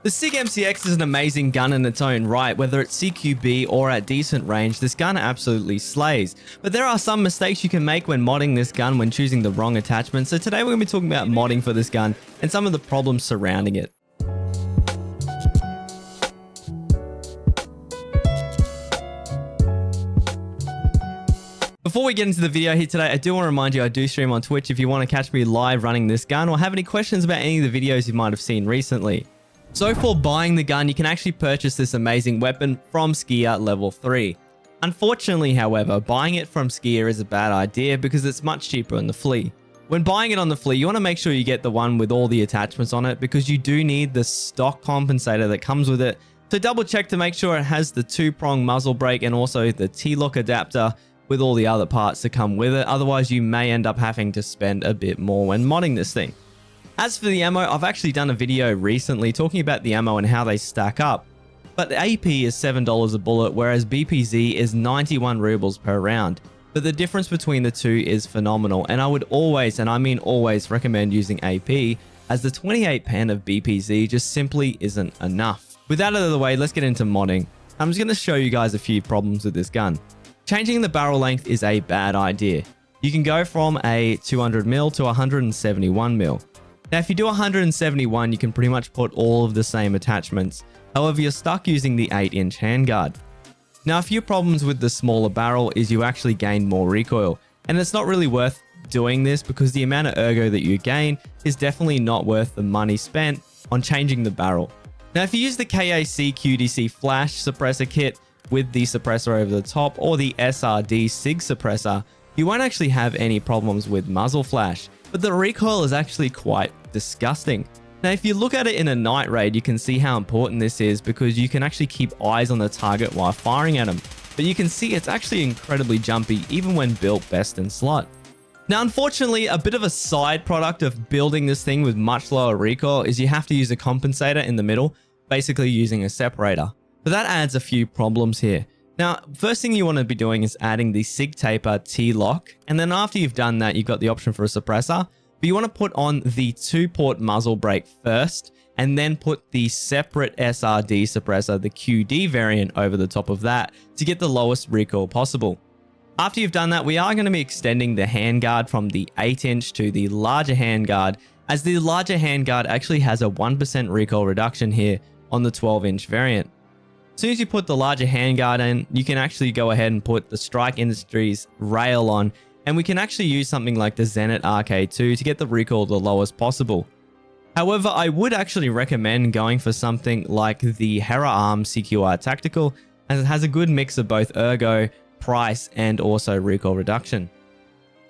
The SIG MCX is an amazing gun in its own right. Whether it's CQB or at decent range, this gun absolutely slays. But there are some mistakes you can make when modding this gun when choosing the wrong attachment. So today we're going to be talking about modding for this gun and some of the problems surrounding it. Before we get into the video here today, I do want to remind you I do stream on Twitch if you want to catch me live running this gun or have any questions about any of the videos you might have seen recently. So for buying the gun, you can actually purchase this amazing weapon from Skier level 3. Unfortunately, however, buying it from Skier is a bad idea because it's much cheaper on the flea. When buying it on the flea, you want to make sure you get the one with all the attachments on it because you do need the stock compensator that comes with it. So double check to make sure it has the 2-prong muzzle brake and also the T-lock adapter with all the other parts that come with it. Otherwise, you may end up having to spend a bit more when modding this thing. As for the ammo, I've actually done a video recently talking about the ammo and how they stack up. But AP is $7 a bullet, whereas BPZ is 91 rubles per round. But the difference between the two is phenomenal, and I would always, and I mean always, recommend using AP, as the 28 pen of BPZ just simply isn't enough. With that out of the way, let's get into modding. I'm just going to show you guys a few problems with this gun. Changing the barrel length is a bad idea. You can go from a 200mm to 171mm. Now, if you do 171, you can pretty much put all of the same attachments. However, you're stuck using the 8-inch handguard. Now, a few problems with the smaller barrel is you actually gain more recoil. And it's not really worth doing this because the amount of ergo that you gain is definitely not worth the money spent on changing the barrel. Now, if you use the KAC QDC flash suppressor kit with the suppressor over the top or the SRD SIG suppressor, you won't actually have any problems with muzzle flash. But the recoil is actually quite disgusting. Now, if you look at it in a night raid, you can see how important this is because you can actually keep eyes on the target while firing at them. But you can see it's actually incredibly jumpy even when built best in slot. Now, unfortunately, a bit of a side product of building this thing with much lower recoil is you have to use a compensator in the middle, basically using a separator. But that adds a few problems here. Now, first thing you want to be doing is adding the SIG taper T-lock, and then after you've done that, you've got the option for a suppressor, but you want to put on the 2-port muzzle brake first, and then put the separate SRD suppressor, the QD variant, over the top of that to get the lowest recoil possible. After you've done that, we are going to be extending the handguard from the 8-inch to the larger handguard, as the larger handguard actually has a 1% recoil reduction here on the 12-inch variant. As soon as you put the larger handguard in, you can actually go ahead and put the Strike Industries rail on, and we can actually use something like the Zenit RK2 to get the recoil the lowest possible. However, I would actually recommend going for something like the Hera Arm CQR Tactical, as it has a good mix of both ergo, price, and also recoil reduction.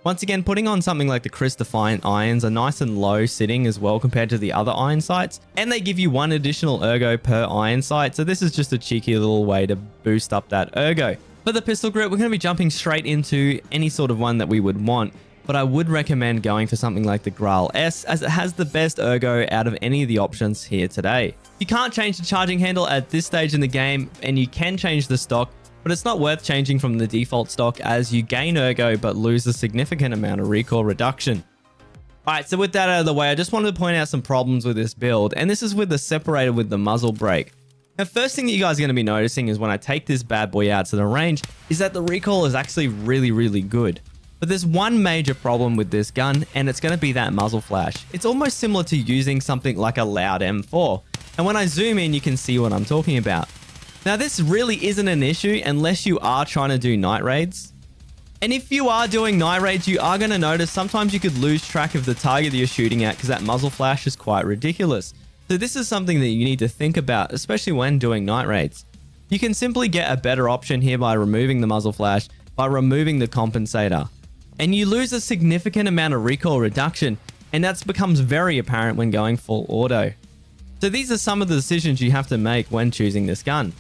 Once again, putting on something like the Chris Defiant irons are nice and low sitting as well compared to the other iron sights, and they give you 1 additional ergo per iron sight, so this is just a cheeky little way to boost up that ergo. For the pistol grip, we're going to be jumping straight into any sort of one that we would want, but I would recommend going for something like the Graal S, as it has the best ergo out of any of the options here today. You can't change the charging handle at this stage in the game, and you can change the stock, but it's not worth changing from the default stock as you gain ergo but lose a significant amount of recoil reduction. Alright, so with that out of the way, I just wanted to point out some problems with this build, and this is with the separator with the muzzle brake. Now, first thing that you guys are going to be noticing is when I take this bad boy out to the range, is that the recoil is actually really good. But there's one major problem with this gun, and it's going to be that muzzle flash. It's almost similar to using something like a loud M4, and when I zoom in, you can see what I'm talking about. Now, this really isn't an issue unless you are trying to do night raids. And if you are doing night raids, you are going to notice sometimes you could lose track of the target that you're shooting at because that muzzle flash is quite ridiculous. So this is something that you need to think about, especially when doing night raids. You can simply get a better option here by removing the muzzle flash, by removing the compensator. And you lose a significant amount of recoil reduction, and that becomes very apparent when going full auto. So these are some of the decisions you have to make when choosing this gun.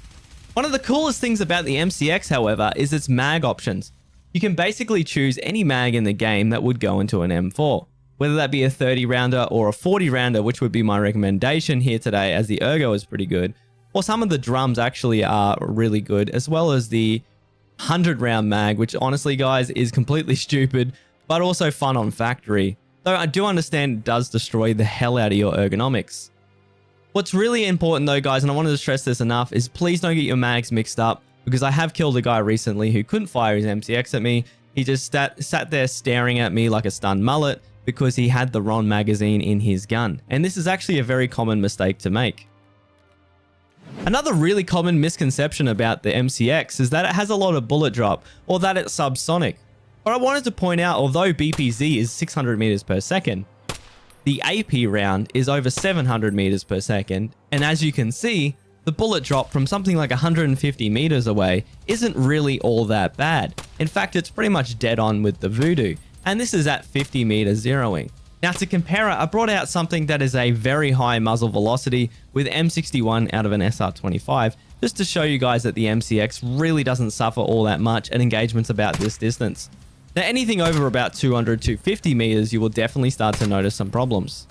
One of the coolest things about the MCX, however, is its mag options. You can basically choose any mag in the game that would go into an M4, whether that be a 30 rounder or a 40 rounder, which would be my recommendation here today as the ergo is pretty good, or some of the drums actually are really good, as well as the 100 round mag, which honestly guys is completely stupid, but also fun on factory. Though I do understand it does destroy the hell out of your ergonomics. What's really important though, guys, and I wanted to stress this enough, is please don't get your mags mixed up, because I have killed a guy recently who couldn't fire his MCX at me. He just sat there staring at me like a stunned mullet because he had the wrong magazine in his gun. And this is actually a very common mistake to make. Another really common misconception about the MCX is that it has a lot of bullet drop, or that it's subsonic. But I wanted to point out, although BPZ is 600 meters per second, the AP round is over 700 meters per second, and as you can see, the bullet drop from something like 150 meters away isn't really all that bad. In fact, it's pretty much dead on with the Voodoo, and this is at 50 meters zeroing. Now to compare it, I brought out something that is a very high muzzle velocity with M61 out of an SR25, just to show you guys that the MCX really doesn't suffer all that much at engagements about this distance. Now anything over about 200-250 meters, you will definitely start to notice some problems.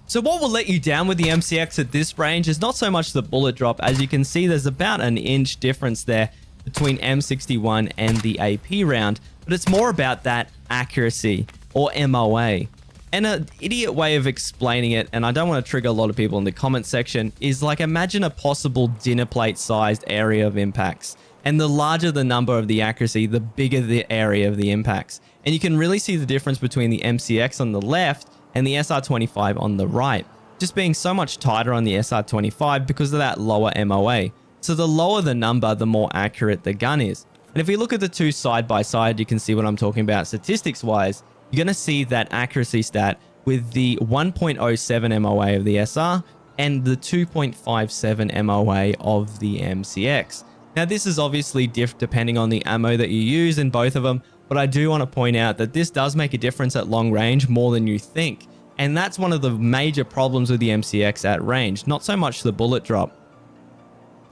So what will let you down with the MCX at this range is not so much the bullet drop. As you can see, there's about an inch difference there between M61 and the AP round, but it's more about that accuracy, or MOA. And an idiot way of explaining it, and I don't want to trigger a lot of people in the comment section, is like imagine a possible dinner plate sized area of impacts. And the larger the number of the accuracy, the bigger the area of the impacts. And you can really see the difference between the MCX on the left and the SR25 on the right, just being so much tighter on the SR25 because of that lower MOA. So the lower the number, the more accurate the gun is. And if we look at the two side by side, you can see what I'm talking about statistics wise. You're going to see that accuracy stat with the 1.07 MOA of the SR and the 2.57 MOA of the MCX. Now this is obviously depending on the ammo that you use in both of them, but I do want to point out that this does make a difference at long range more than you think. And that's one of the major problems with the MCX at range, not so much the bullet drop.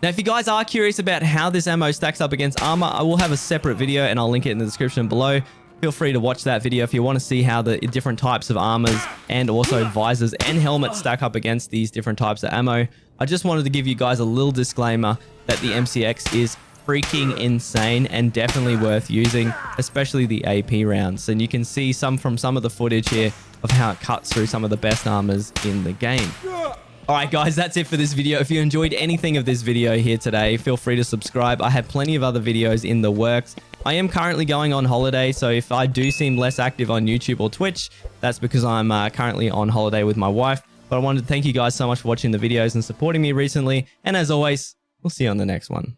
Now, if you guys are curious about how this ammo stacks up against armor, I will have a separate video and I'll link it in the description below. Feel free to watch that video if you want to see how the different types of armors and also visors and helmets stack up against these different types of ammo. I just wanted to give you guys a little disclaimer that the MCX is freaking insane and definitely worth using, especially the AP rounds. And you can see from some of the footage here of how it cuts through some of the best armors in the game. Alright guys, that's it for this video. If you enjoyed anything of this video here today, feel free to subscribe. I have plenty of other videos in the works. I am currently going on holiday, so if I do seem less active on YouTube or Twitch, that's because I'm currently on holiday with my wife. But I wanted to thank you guys so much for watching the videos and supporting me recently. And as always, we'll see you on the next one.